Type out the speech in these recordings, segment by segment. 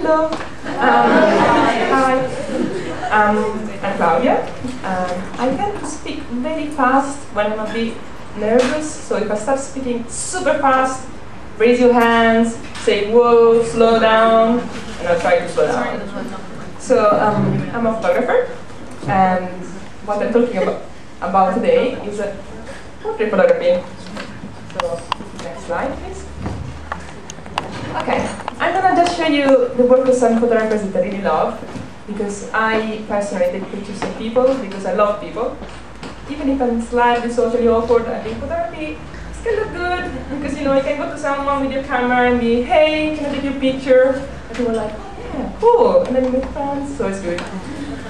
Hello. Hi. I'm Claudia. I tend to speak very fast when I'm a bit nervous. So if I start speaking super fast, raise your hands, say whoa, slow down, and I'll try to slow down. So I'm a photographer, and what I'm talking about today is portrait photography. So next slide, please. Okay, I'm gonna just show you the work of some photographers that I really love, because I personally take pictures of people because I love people. Even if I'm slightly socially awkward, I think photography can look good, because you know, you can go to someone with your camera and be, hey, can I take your picture? And people are like, oh yeah, cool, and then you make friends, so it's good.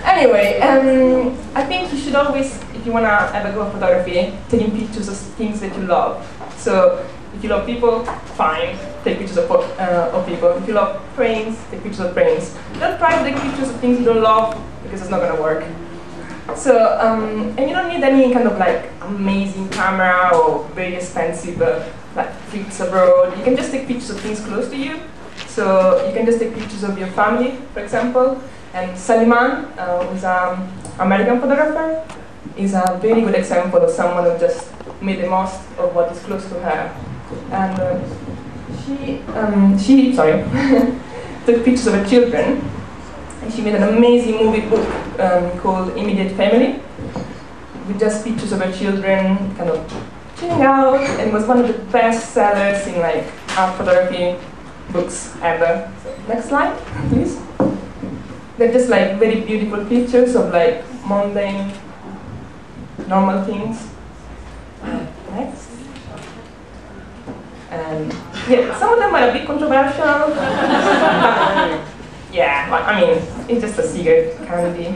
Anyway, I think you should always, if you wanna have a go at photography, taking pictures of things that you love. So if you love people, fine, take pictures of people. If you love trains, take pictures of trains. Don't try to take pictures of things you don't love, because it's not gonna work. So, and you don't need any kind of like amazing camera or very expensive like trips abroad. You can just take pictures of things close to you. So you can just take pictures of your family, for example. And Saliman, who's an American photographer, is a very good example of someone who just made the most of what is close to her. And she took pictures of her children. And she made an amazing movie book called Immediate Family, with just pictures of her children kind of chilling out, and was one of the best sellers in like art photography books ever. So, next slide, please. They're just like very beautiful pictures of like mundane, normal things. Next. And yeah, some of them are a bit controversial. Yeah, but, I mean, it's just a cigarette candy.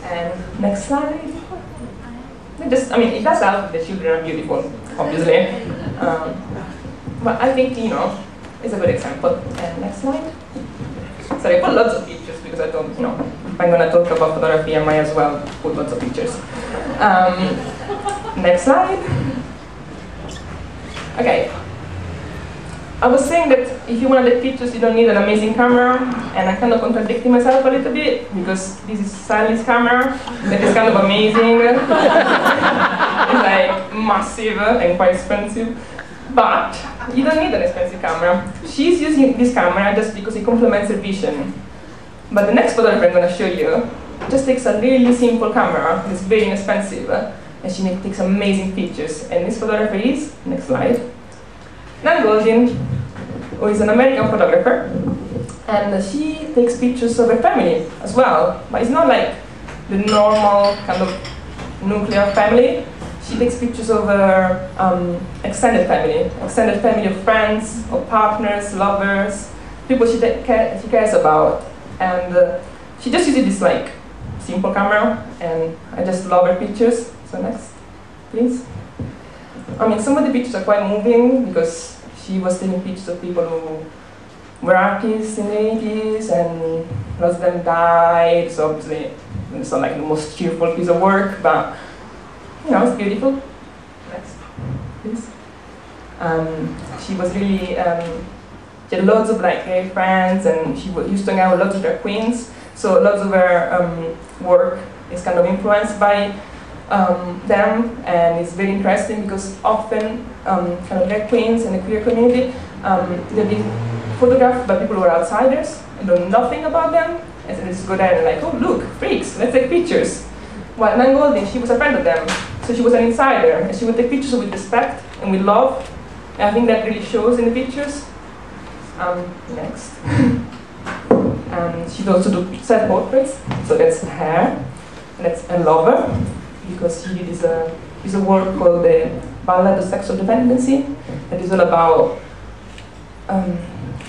And next slide. Just, I mean, it does help the children are beautiful, obviously. But I think, you know, it's a good example. And next slide. Sorry, I put lots of pictures because I don't, you know, if I'm going to talk about photography, I might as well put lots of pictures. Next slide. Okay. I was saying that if you want to take pictures, you don't need an amazing camera, and I'm kind of contradicting myself a little bit, because this is Sally's camera, that is kind of amazing. It's like massive and quite expensive, but you don't need an expensive camera. She's using this camera just because it complements her vision. But the next photographer I'm going to show you just takes a really simple camera, it's very inexpensive, and she takes amazing pictures. And this photographer is, next slide, Nan Goldin, who is an American photographer, and she takes pictures of her family as well, but it's not like the normal kind of nuclear family. She takes pictures of her extended family of friends, of partners, lovers, people she cares about, and she just uses this like simple camera, and I just love her pictures. So next, please. I mean, some of the pictures are quite moving because she was taking pictures of people who were artists in the 80s, and lots of them died, so obviously it's not like the most cheerful piece of work, but you know, it's beautiful. Next, please. She was really, she had lots of like gay friends, and she used to hang out with lots of drag queens, so lots of her work is kind of influenced by them, and it's very interesting because often kind of drag queens in the queer community, they've been photographed by people who are outsiders and know nothing about them, and so they just go there and like, oh look, freaks, let's take pictures. Well, Nan Goldin, she was a friend of them, so she was an insider, and she would take pictures with respect and with love, and I think that really shows in the pictures. Next. She'd also do self-portraits, so that's her, and that's a lover, because she did this a work called the Ballad of Sexual Dependency, that is all about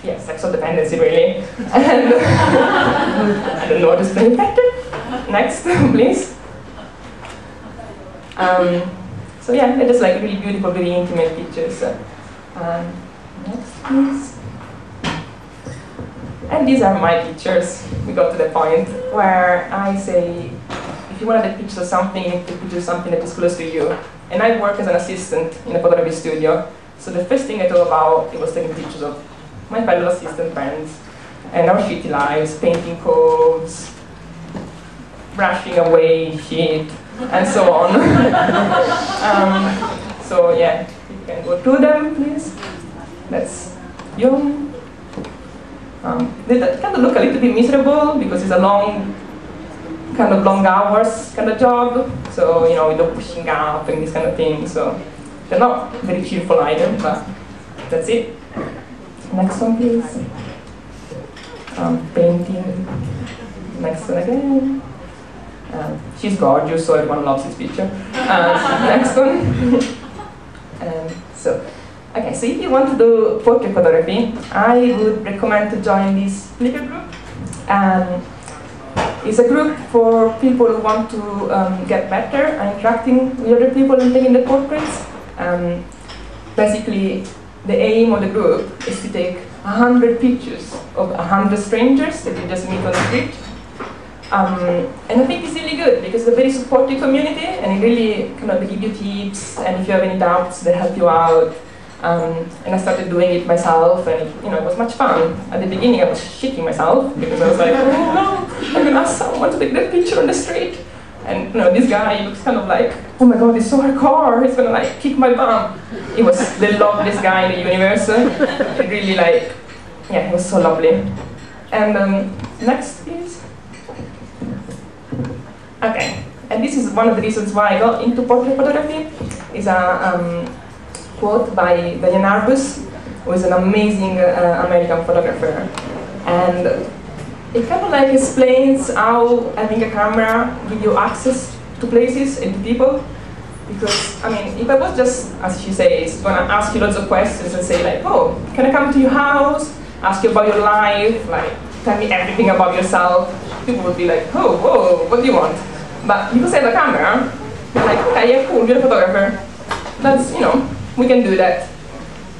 yeah, sexual dependency really. And I don't know how to explain it better. Next, please. So yeah, they're just like really beautiful, very intimate pictures. Next, please. And these are my pictures. We got to the point where I say, if you want to take pictures of something, you need to take pictures of something that is close to you. And I work as an assistant in a photography studio. So the first thing I thought about, it was taking pictures of my fellow assistant friends. and our shitty lives, painting codes, brushing away shit, and so on. So yeah, you can go through them, please. That's you. They kind of look a little bit miserable because it's a long hours kind of job. So with the pushing up and this kind of thing. So they're not very cheerful either, but that's it. Next one, please. Painting. Next one again. She's gorgeous, so everyone loves this picture. Next one. Okay, so if you want to do portrait photography, I would recommend to join this Flickr group. It's a group for people who want to get better at interacting with other people and taking the portraits. Basically, the aim of the group is to take 100 pictures of 100 strangers that you just meet on the street. And I think it's really good because it's a very supportive community and it really kind of give you tips, and if you have any doubts, they help you out. And I started doing it myself, and it was much fun. At the beginning, I was shitting myself because I was like, oh no, I'm gonna ask someone to take that picture on the street. And this guy looks kind of like, oh my god, he's so hardcore, he's gonna like kick my bum. He was the loveliest guy in the universe. It really it was so lovely. And next, please. Okay, and this is one of the reasons why I got into portrait photography. Is a quote by Diane Arbus, who is an amazing American photographer. And it kind of explains how having a camera gives you access to places and to people. Because, if I was just, as she says, gonna ask you lots of questions and say oh, can I come to your house? Ask you about your life, tell me everything about yourself. People would be like, oh, whoa, what do you want? But because I have a camera, they're like, okay, yeah, cool, you're a photographer. That's, we can do that.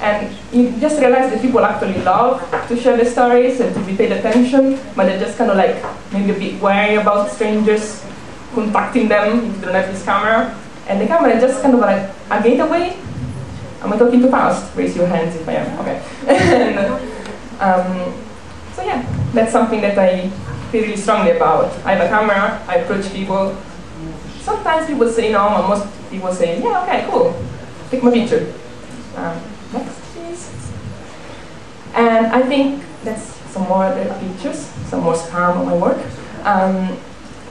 And you just realize that people actually love to share their stories and to be paid attention, but they're just kind of maybe a bit wary about strangers contacting them if they don't have this camera. And the camera is just kind of a gateway. Am I talking too fast? Raise your hands if I am. Okay. And, so yeah, that's something that I feel really strongly about. I have a camera, I approach people. Sometimes people say no, and most people say, yeah, okay, cool. Take my picture. Next, please. And I think that's some more other pictures, some more spam on my work.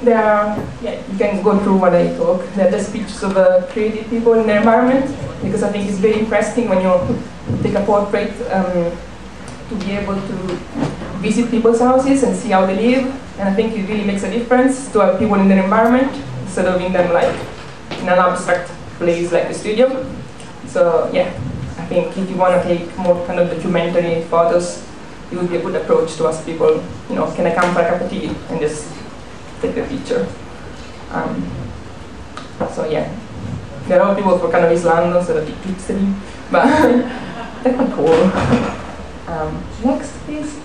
You can go through what I talk. They're just pictures of creative people in their environment, because I think it's very interesting when you take a portrait to be able to visit people's houses and see how they live. And I think it really makes a difference to have people in their environment instead of in them in an abstract place like the studio. So yeah, I think if you want to take more kind of documentary photos, it would be a good approach to ask people, can I come for a cup of tea and just take the picture. So yeah, there are people for kind of East London, so that it keeps them, but they're quite cool. Next, please.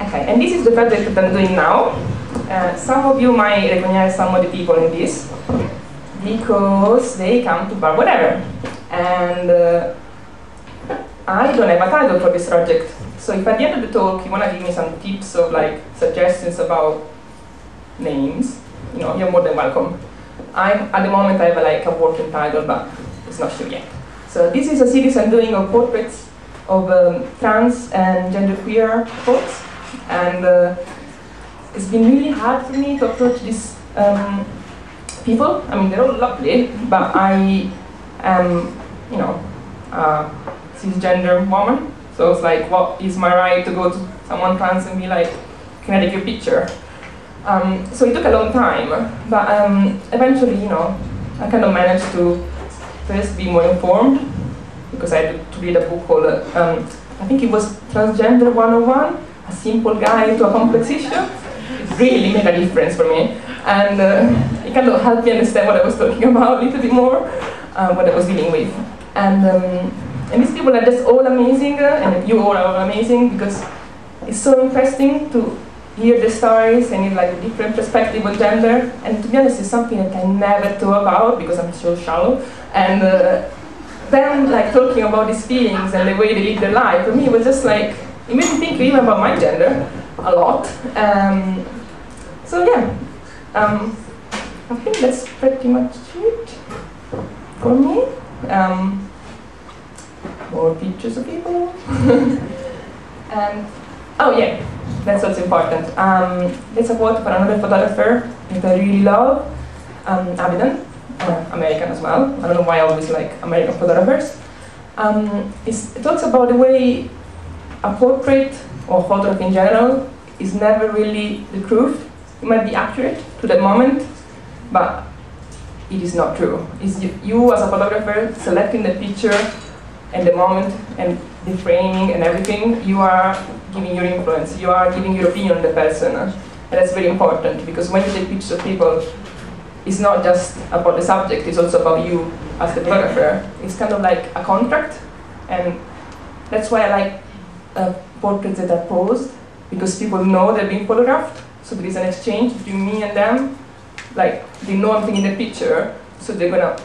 Okay, and this is the project that I'm doing now. Some of you might recognize some of the people in this, because they come to Bar Wotever. And I don't have a title for this project. So if at the end of the talk you want to give me some tips of suggestions about names, you're more than welcome. At the moment I have a working title, but it's not sure yet. So this is a series I'm doing of portraits of trans and genderqueer folks. And it's been really hard for me to approach these people. They're all lovely, but I am, a cisgender woman. So it's what is my right to go to someone trans and be like, can I take your picture? So it took a long time, but eventually, I kind of managed to first be more informed, because I had to read a book called, I think it was Transgender 101, a simple guide to a complex issue. It really made a difference for me. And it kind of helped me understand what I was talking about a little bit more, what I was dealing with. And these people are just all amazing, and you all are amazing, because it's so interesting to hear the stories and a different perspective on gender. And to be honest, it's something that I never thought about because I'm so shallow. And them talking about these feelings and the way they live their life, for me it was just it made me think even about my gender a lot. So yeah, I think that's pretty much it for me. More pictures of people. And oh yeah, that's what's important. There's a quote for another photographer that I really love, Abidan, American as well. I don't know why I always like American photographers. It talks about the way a portrait or photograph in general is never really the truth. It might be accurate to that moment, but it is not true. It's you as a photographer selecting the picture and the moment and the framing and everything. You are giving your influence. You are giving your opinion on the person. And that's very important, because when you take pictures of people, it's not just about the subject, it's also about you as the photographer. It's kind of like a contract, and that's why I like portraits that are posed, because people know they're being photographed, so there is an exchange between me and them. Like, they know I'm taking the picture, so they're gonna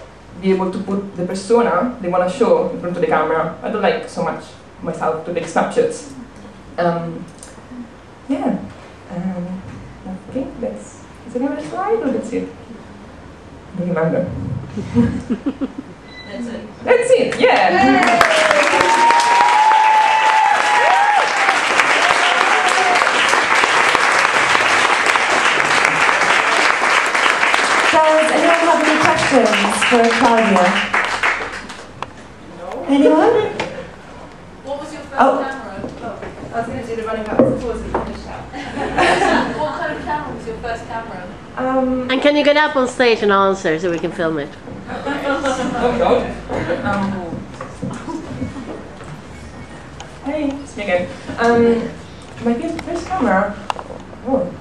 be able to put the persona they want to show in front of the camera. I don't like so much myself to take snapshots. Yeah, I think that's, is there another slide or that's it? I don't remember. That's it. That's it, yeah! Does anyone have any questions for Claudia? No. Anyone? What was your first Oh. camera? I was going to do the running back and forth and finish out. What kind of camera was your first camera? And can you get up on stage and answer so we can film it? Oh God. Hey, it's me again. My first camera. Oh,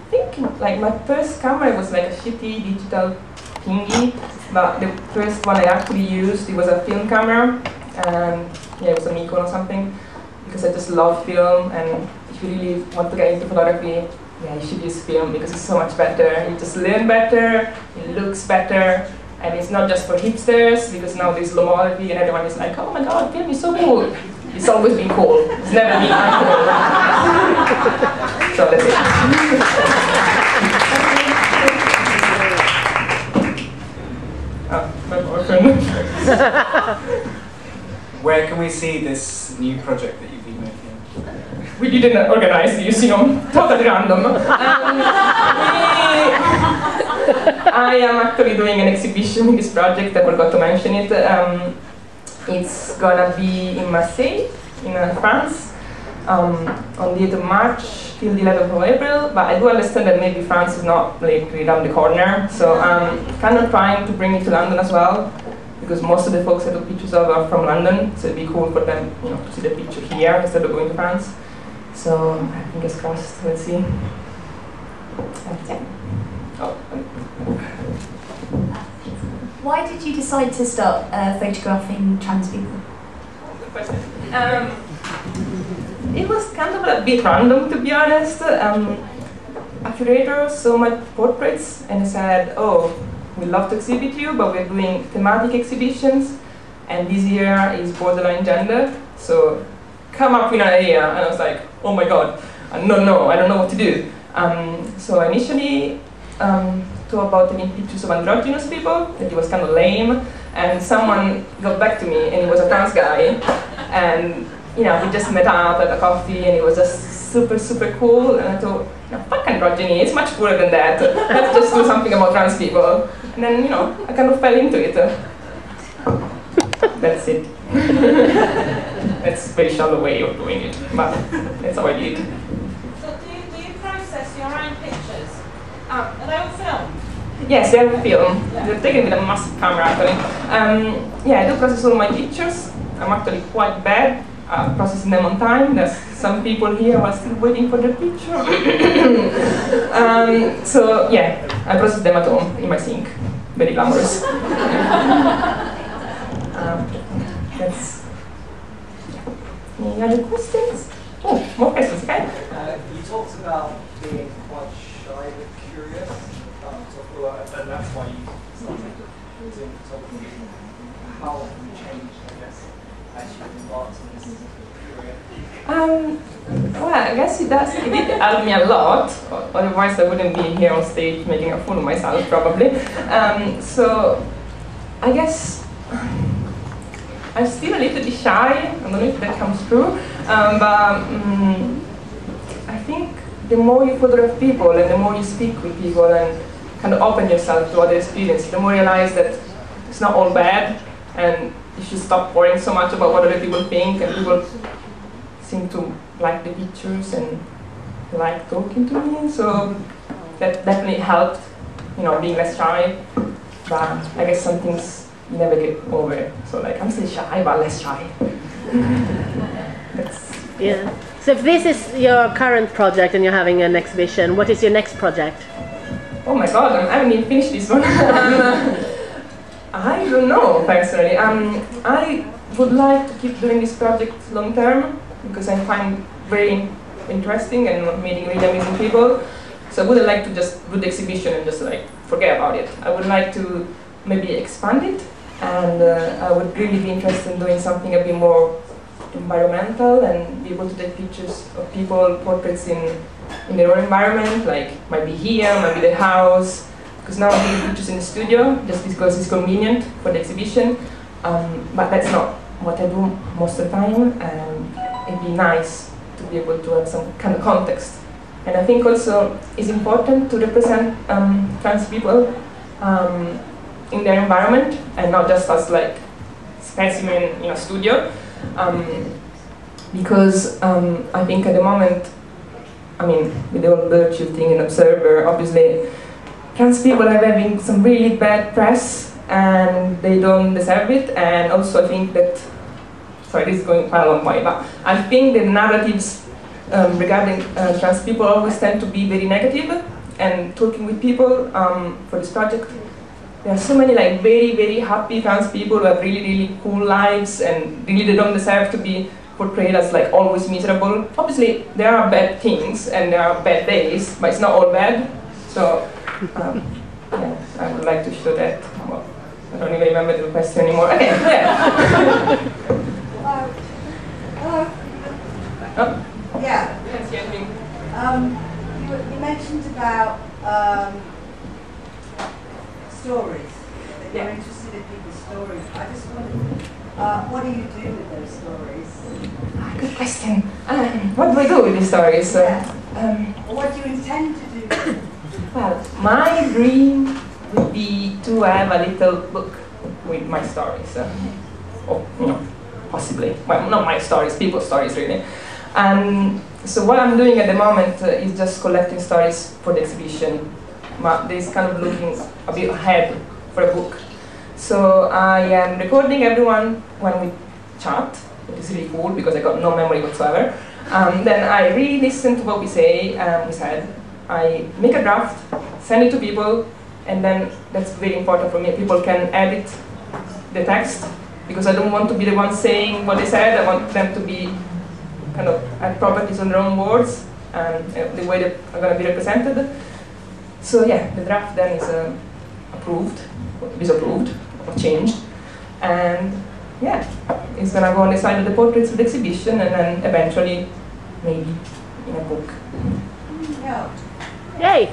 I think like my first camera was like a shitty digital thingy, but the first one I actually used, it was a film camera, and yeah, it was a Nikon or something, because I just love film, and if you really want to get into photography, yeah, you should use film because it's so much better. You just learn better, it looks better, and it's not just for hipsters, because now there's lomography and everyone is like, oh my god, film is so cool. It's always been cool. It's never been uncool. So that's it. My boyfriend. Where can we see this new project that you've been making? We didn't organize the museum, totally random. I am actually doing an exhibition in this project, I forgot to mention it. It's gonna be in Marseille, in France, on the 8th of March till the 11th of April, but I do understand that maybe France is not like right down the corner, so I'm kind of trying to bring it to London as well, because most of the folks I took pictures of are from London, so it'd be cool for them, you know, to see the picture here instead of going to France. So, fingers crossed, let's see. Yeah. Oh. Why did you decide to start photographing trans people? Good question. It was kind of a bit random, to be honest. A curator saw my portraits and he said, oh, we'd love to exhibit you, but we're doing thematic exhibitions, and this year is borderline gender, so come up with an idea. And I was like, oh my god, no, I don't know what to do. So I initially thought about taking pictures of androgynous people, that it was kind of lame, and someone got back to me, and he was a trans guy, and you know, we just met up at a coffee, and it was just super, super cool, and I thought, no, fuck androgyny, it's much cooler than that. Let's just do something about trans people. And then, you know, I kind of fell into it. That's it. That's a very shallow way of doing it, but that's how I did. So do you process your own pictures? Are they all filmed? Yes, they are film. They're taken with a massive camera, actually. Yeah, I do process all my pictures. I'm actually quite bad at processing them on time. There's some people here who are still waiting for their picture. So, yeah, I process them at home, in my sink. Very glamorous. That's... Any other questions? Oh, more questions, okay? You talked about being quite shy but curious, and that's why you started doing photography. How have you changed, I guess, as you've been sparks in this career? Well, I guess it does. It did help me a lot. Otherwise, I wouldn't be here on stage making a fool of myself, probably. So, I guess I'm still a little bit shy. I don't know if that comes true, but I think the more you photograph people and the more you speak with people and kind of open yourself to other experiences, the more you realize that it's not all bad, and you should stop worrying so much about what other people think. And people seem to like the pictures and like talking to me, so that definitely helped, being less shy. But I guess some things you never get over. So like, I'm still shy, but less shy. Yeah. So if this is your current project and you're having an exhibition, what is your next project? Oh my God, I haven't even finished this one. I don't know, personally. I would like to keep doing this project long term because I find it very interesting and meeting really amazing people. So I wouldn't like to just do the exhibition and just like forget about it. I would like to maybe expand it, and I would really be interested in doing something a bit more environmental and be able to take pictures of people, portraits in their own environment, like might be here, might be the house. Because now I'm taking pictures in the studio just because it's convenient for the exhibition, but that's not what I do most of the time, and it'd be nice to be able to have some kind of context. And I think also it's important to represent trans people in their environment and not just as like specimen in a studio, because I think at the moment, with the whole virtue thing and Observer, obviously trans people are having some really bad press and they don't deserve it. And also I think that, sorry, this is going quite a long way, but I think the narratives regarding trans people always tend to be very negative. And talking with people for this project, there are so many like very, very happy trans people who have really, really cool lives, and really they don't deserve to be portrayed as like always miserable. Obviously there are bad things and there are bad days, but it's not all bad. So yeah, I would like to show that. Well, I don't even remember the question anymore. Okay, yeah. Hello. Oh. Yeah. Yes, yes, me. You mentioned about stories, that you're interested in people's stories. I just wondered, what do you do with those stories? Good question. What do I do with these stories? What do you intend to do with them? Well, my dream would be to have a little book with my stories. Or, possibly. Well, not my stories, people's stories, really. And so what I'm doing at the moment is just collecting stories for the exhibition. This kind of looking a bit ahead for a book. So I am recording everyone when we chat, which is really cool because I got no memory whatsoever. Then I re-listen to what we said. I make a draft, send it to people, and then that's very important for me. People can edit the text because I don't want to be the one saying what they said. I want them to be kind of add properties on their own words and the way that are going to be represented. So yeah, the draft then is approved, or disapproved, or changed, and yeah, it's going to go on the side of the portraits of the exhibition, and then eventually, maybe in a book. Yeah. Yay!